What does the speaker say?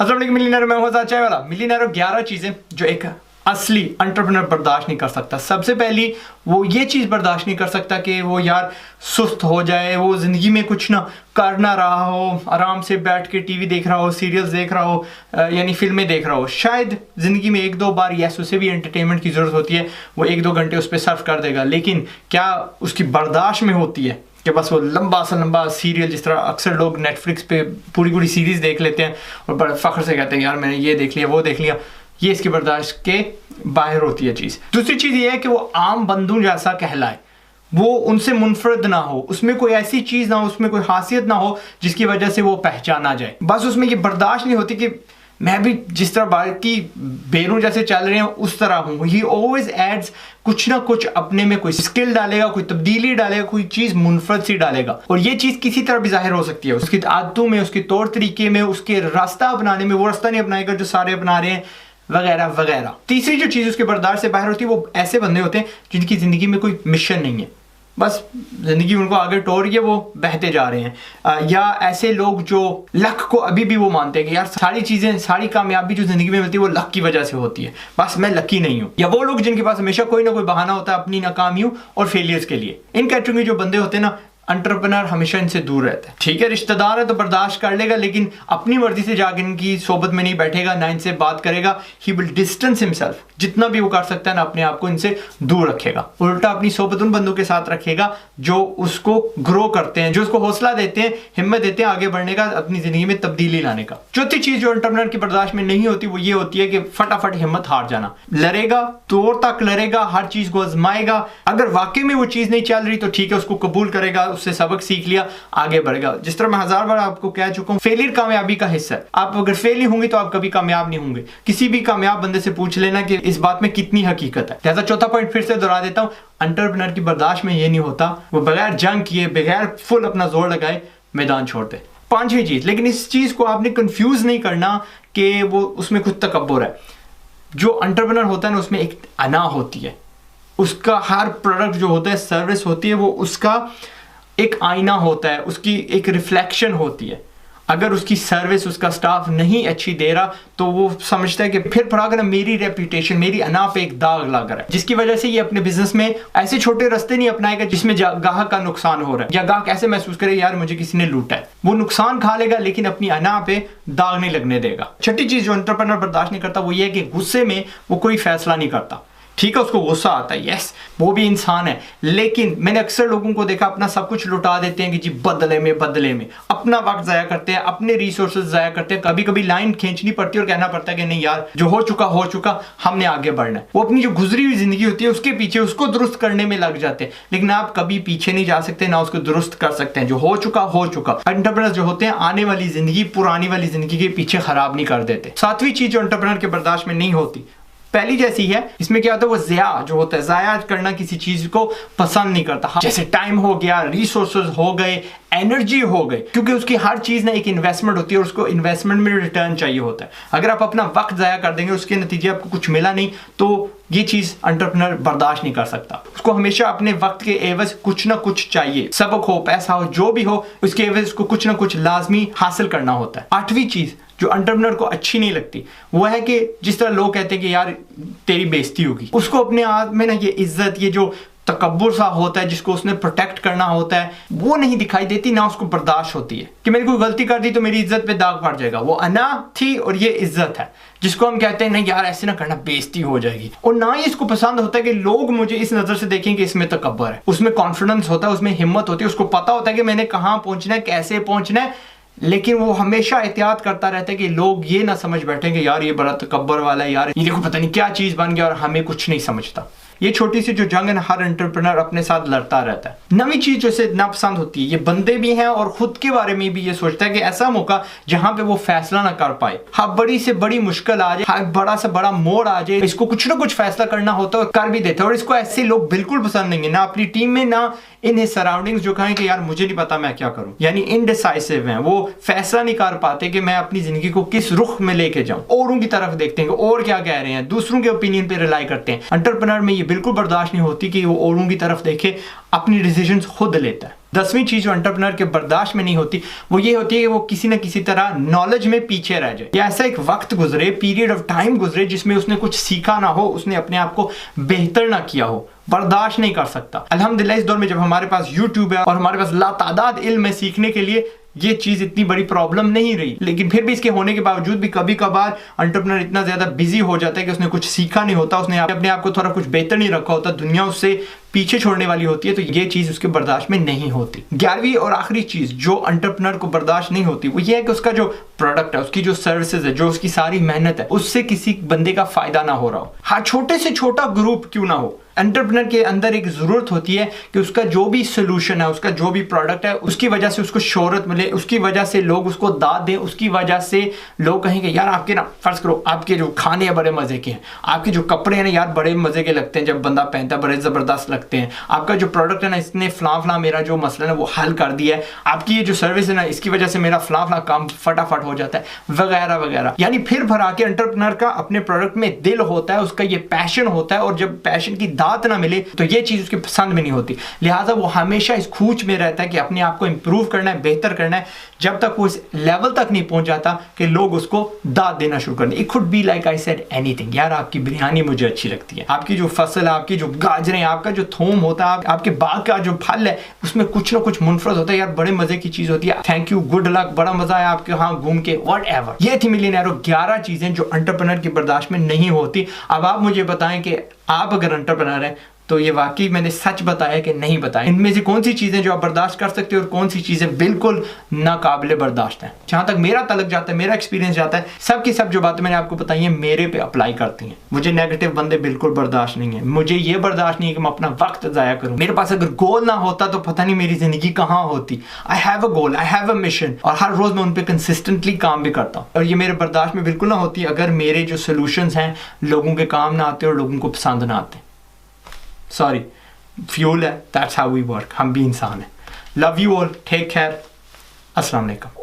अस्सलाम वालेकुम मिलियनेयर, मैं हूं आजाद चाय वाला। मिलियनेयर 11 चीजें जो एक असली एंटरप्रेन्योर बर्दाश्त नहीं कर सकता। सबसे पहली वो ये चीज बर्दाश्त नहीं कर सकता कि वो यार सुस्त हो जाए, वो जिंदगी में कुछ ना कर ना रहा हो, आराम से बैठ के टीवी देख रहा हो, सीरियल्स देख रहा हो, यानी फिल्में देख रहा हो। शायद जिंदगी में एक दो बार यस उसे भी एंटरटेनमेंट की जरूरत होती है, वो एक दो घंटे उस पर सर्फ कर देगा, लेकिन क्या उसकी बर्दाश्त में होती है कि बस वो लंबा सा लंबा सीरियल, जिस तरह अक्सर लोग नेटफ्लिक्स पे पूरी पूरी सीरीज देख लेते हैं और बड़े फख्र से कहते हैं यार मैंने ये देख लिया वो देख लिया, ये इसकी बर्दाश्त के बाहर होती है चीज़। दूसरी चीज़ ये है कि वो आम बंदों जैसा कहलाए, वो उनसे मुनफरद ना हो, उसमें कोई ऐसी चीज़ ना हो, उसमें कोई खासियत ना हो जिसकी वजह से वो पहचाना जाए। बस उसमें ये बर्दाश्त नहीं होती कि मैं भी जिस तरह बाकी बेरों जैसे चल रहे हैं उस तरह हूँ। ही ऑलवेज एड्स कुछ ना कुछ अपने में, कोई स्किल डालेगा, कोई तब्दीली डालेगा, कोई चीज़ मुनफरद सी डालेगा, और ये चीज़ किसी तरह भी जाहिर हो सकती है उसकी आदतों में, उसके तौर तरीके में, उसके रास्ता अपनाने में। वो रास्ता नहीं अपनाएगा जो सारे अपना रहे हैं, वगैरह वगैरह। तीसरी जो चीज़ उसके बर्दाश्त से बाहर होती है वो ऐसे बंदे होते हैं जिनकी ज़िंदगी में कोई मिशन नहीं है, बस जिंदगी उनको आगे टोर रही है, वो बहते जा रहे हैं। या ऐसे लोग जो लक को अभी भी वो मानते हैं कि यार सारी चीजें, सारी कामयाबी जो जिंदगी में मिलती है वो लक की वजह से होती है, बस मैं लकी नहीं हूँ। या वो लोग जिनके पास हमेशा कोई ना कोई बहाना होता है अपनी नाकामियों और फेलियर्स के लिए। इन कैटेगरी जो बंदे होते हैं ना, एंटरप्रेन्योर हमेशा इनसे दूर रहता है। ठीक है, रिश्तेदार है तो बर्दाश्त कर लेगा, लेकिन अपनी मर्जी से जाकर इनकी सोबत में नहीं बैठेगा, ना इनसे बात करेगा। ही विल डिस्टेंस हिमसेल्फ, जितना भी वो कर सकता है ना अपने आप को इनसे दूर रखेगा। उल्टा अपनी सोबत उन बंदों के साथ रखेगा जो उसको ग्रो करते हैं, जो उसको हौसला देते हैं, हिम्मत देते हैं आगे बढ़ने का, अपनी जिंदगी में तब्दीली लाने का। चौथी चीज जो एंटरप्रेन्योर की बर्दाश्त में नहीं होती वो ये होती है कि फटाफट हिम्मत हार जाना। लड़ेगा, तोड़ तक लड़ेगा, हर चीज को आजमाएगा। अगर वाकई में वो चीज नहीं चल रही तो ठीक है, उसको कबूल करेगा, उससे सबक सीख लिया, आगे बढ़ेगा। जिस तरह मैं 1000 बार आपको कह चुका हूं, फेलियर कामयाबी का हिस्सा है। आप अगर फेल नहीं होंगे तो आप कभी कामयाब नहीं होंगे। किसी भी कामयाब बंदे से पूछ लेना कि इस बात में कितनी हकीकत है। जैसा चौथा पॉइंट फिर से दोहरा देता हूं, एंटरप्रेन्योर की बर्दाश्त में ये नहीं होता वो बगैर जंग किए, बगैर फुल अपना जोर लगाए मैदान छोड़ दे। पांचवी चीज, लेकिन इस चीज को आपने कंफ्यूज नहीं करना कि वो उसमें खुद तकब्बुर है। जो एंटरप्रेन्योर होता है ना, उसमें एक अना होती है, उसका हर प्रोडक्ट जो होता है, सर्विस होती है, वो उसका एक आईना होता है, उसकी एक रिफ्लेक्शन होती है। अगर उसकी सर्विस, उसका स्टाफ नहीं अच्छी दे रहा तो वो समझता है कि फिर पड़ा मेरी रेपुटेशन, मेरी अना पे एक दाग लग रहा है, जिसकी वजह से ये अपने बिजनेस में ऐसे छोटे रास्ते नहीं अपनाएगा जिसमें गाहक का नुकसान हो रहा है, या गाहक ऐसे महसूस करे यार मुझे किसी ने लूटा है। वो नुकसान खा लेगा लेकिन अपनी अना पे दाग नहीं लगने देगा। छठी चीज जो एंटरप्रेन्योर बर्दाश्त नहीं करता वो ये है कि गुस्से में वो कोई फैसला नहीं करता। ठीक है, उसको गुस्सा आता है, यस वो भी इंसान है, लेकिन मैंने अक्सर लोगों को देखा अपना सब कुछ लुटा देते हैं कि जी बदले में अपना वक्त जाया करते हैं, अपने रिसोर्सेज जाया करते हैं। कभी कभी लाइन खींचनी पड़ती है और कहना पड़ता है कि नहीं यार जो हो चुका, हमने आगे बढ़ना है। वो अपनी जो गुजरी हुई जिंदगी होती है उसके पीछे, उसको दुरुस्त करने में लग जाते हैं, लेकिन आप कभी पीछे नहीं जा सकते, ना उसको दुरुस्त कर सकते हैं। जो हो चुका। एंटरप्रेन्योर जो होते हैं आने वाली जिंदगी, पुरानी वाली जिंदगी के पीछे खराब नहीं कर देते। सातवीं चीज जो एंटरप्रेन्योर के बर्दाश्त में नहीं होती, पहली जैसी है, इसमें क्या होता है वो ज़ाया करना किसी चीज को पसंद नहीं करता। जैसे टाइम हो गया, रिसोर्सेज हो गए, एनर्जी हो गई, क्योंकि उसकी हर चीज ना एक इन्वेस्टमेंट होती है और उसको इन्वेस्टमेंट में रिटर्न चाहिए होता है। अगर आप अपना वक्त जाया कर देंगे, उसके नतीजे आपको कुछ मिला नहीं, तो ये चीज एंटरप्रेन्योर बर्दाश्त नहीं कर सकता। उसको हमेशा अपने वक्त के एवज कुछ ना कुछ चाहिए, सबक हो, पैसा हो, जो भी हो, उसके एवज उसको कुछ ना कुछ लाजमी हासिल करना होता है। आठवीं चीज जो एंटरप्रेन्योर को अच्छी नहीं लगती वो है कि जिस तरह लोग कहते हैं कि यार तेरी बेइज्जती होगी, उसको अपने आप में ना ये इज्जत, ये जो तकब्बुर सा होता है जिसको उसने प्रोटेक्ट करना होता है, वो नहीं दिखाई देती, ना उसको बर्दाश्त होती है कि मैंने कोई गलती कर दी तो मेरी इज्जत पे दाग पड़ जाएगा। वो अना थी और ये इज्जत है, जिसको हम कहते हैं नहीं यार ऐसे ना करना, बेइज्जती हो जाएगी। और ना ही इसको पसंद होता है कि लोग मुझे इस नजर से देखें कि इसमें तकब्बुर है। उसमें कॉन्फिडेंस होता है, उसमें हिम्मत होती है, उसको पता होता है कि मैंने कहाँ पहुंचना है, कैसे पहुंचना है, लेकिन वो हमेशा एहतियात करता रहता है कि लोग ये ना समझ बैठे कि यार ये बड़ा तकब्बुर वाला है, यार ये देखो पता नहीं क्या चीज बन गया और हमें कुछ नहीं समझता। ये छोटी सी जो जंग है हर एंटरप्रेन्योर अपने साथ लड़ता रहता है। नवी चीज जो इसे नापसंद होती है, ये बंदे भी हैं और खुद के बारे में भी ये सोचता है कि ऐसा मौका जहां पे वो फैसला ना कर पाए, हाँ बड़ी से बड़ी मुश्किल आ जाए, हाँ बड़ा से बड़ा मोड़ आ जाए, इसको कुछ ना कुछ फैसला करना होता है और कर भी देता है। और इसको ऐसे लोग बिल्कुल पसंद नहीं है, ना अपनी टीम में, ना इन सराउंडिंग्स, जो कहें कि यार मुझे नहीं पता मैं क्या करूं, यानी इनडिसाइसिव हैं। वो फैसला नहीं कर पाते कि मैं अपनी जिंदगी को किस रुख में लेके जाऊं। औरों की तरफ देखते हैं और क्या कह रहे हैं, दूसरों के ओपिनियन पे रिलाई करते हैं। एंटरप्रेन्योर में ये बिल्कुल बर्दाश्त नहीं होती कि वो औरों की तरफ देखे, अपनी डिसीजंस खुद लेता है। 10वीं चीज जो एंटरप्रेन्योर के बर्दाश्त में नहीं होती वो ये होती है कि वो किसी न किसी तरह नॉलेज में पीछे रह जाए, या ऐसा एक वक्त गुजरे, पीरियड ऑफ टाइम गुजरे जिसमें उसने कुछ सीखा ना हो, उसने अपने आप को बेहतर ना किया हो, बर्दाश्त नहीं कर सकता। अल्हम्दुलिल्लाह इस दौर में जब हमारे पास यूट्यूब है और हमारे पास लातादाद इल्म है सीखने के लिए, ये चीज इतनी बड़ी प्रॉब्लम नहीं रही। लेकिन फिर भी इसके होने के बावजूद भी कभी कभार एंटरप्रेन्योर इतना ज्यादा बिजी हो जाता है कि उसने कुछ सीखा नहीं होता, उसने अपने आप को थोड़ा कुछ बेहतर नहीं रखा होता, दुनिया उससे पीछे छोड़ने वाली होती है, तो ये चीज उसके बर्दाश्त में नहीं होती। 11वीं और आखिरी चीज जो एंटरप्रेन्योर को बर्दाश्त नहीं होती वो ये है कि उसका जो प्रोडक्ट है, उसकी जो सर्विसेज है, जो उसकी सारी मेहनत है, उससे किसी बंदे का फायदा ना हो रहा हो। हाँ, छोटे से छोटा ग्रुप क्यों ना हो, एंटरप्रेन्योर के अंदर एक जरूरत होती है कि उसका जो भी सोल्यूशन है, उसका जो भी प्रोडक्ट है, उसकी वजह से उसको शोहरत मिले, उसकी वजह से लोग उसको दाद दें, उसकी वजह से लोग कहेंगे यार आपके ना, फर्ज करो आपके जो खाने हैं बड़े मजे के हैं, आपके जो कपड़े हैं ना यार बड़े मजे के लगते हैं, जब बंदा पहनता है बड़े जबरदस्त लगते हैं, आपका जो प्रोडक्ट है ना इसने फला मेरा जो मसला है वो हल कर दिया है, आपकी ये जो सर्विस है ना इसकी वजह से मेरा फला काम फटाफट हो जाता है, वगैरह वगैरह। यानी फिर भर आके एंटरप्रेन्योर का अपने प्रोडक्ट में दिल होता है, उसका ये पैशन होता है, और जब पैशन की दात ना मिले तो ये चीज उसके पसंद में नहीं होती। लिहाजा वो हमेशा इस खूच में रहता है कि अपने आप को इंप्रूव करना है, बेहतर करना है, जब तक वो इस लेवल तक नहीं पहुंच जाता कि लोग उसको दाद देना शुरू कर दें। It could be like I said anything, यार आपकी बिरयानी मुझे अच्छी लगती है, आपकी जो फसल है, आपकी जो गाजरें, आपका जो थोम होता है, आपके बाग का जो फल है उसमें कुछ ना कुछ मुनफरद होता है, यार बड़े मजे की चीज होती है, थैंक यू, गुड लक, बड़ा मजा आया आपके यहाँ घूम के, वट एवर। ये थी मिलियनेयरों 11 चीजें जो एंटरप्रेन्योर की बर्दाश्त में नहीं होती। अब आप मुझे बताएं कि आप अगर एंटरप्रेन्योर हैं तो ये वाकई मैंने सच बताया कि नहीं बताया, इनमें से कौन सी चीजें जो आप बर्दाश्त कर सकते हो और कौन सी चीजें बिल्कुल नाकाबिले बर्दाश्त हैं। जहां तक मेरा तलक जाता है, मेरा एक्सपीरियंस जाता है, सब की सब जो बातें मैंने आपको बताई हैं मेरे पे अप्लाई करती हैं। मुझे नेगेटिव बंदे बिल्कुल बर्दाश्त नहीं है, मुझे ये बर्दाश्त नहीं है कि मैं अपना वक्त जाया करूं। मेरे पास अगर गोल ना होता तो पता नहीं मेरी जिंदगी कहां होती। I have a goal, I have a mission, और हर रोज मैं उन पर कंसिस्टेंटली काम भी करता हूँ, और ये मेरे बर्दाश्त में बिल्कुल ना होती अगर मेरे जो सोल्यूशंस हैं लोगों के काम ना आते और लोगों को पसंद ना आते। सॉरी, फ्यूल है, दैट्स हाउ वी वर्क, हम भी इंसान हैं। Love you all, take care, अस्सलाम वालेकुम।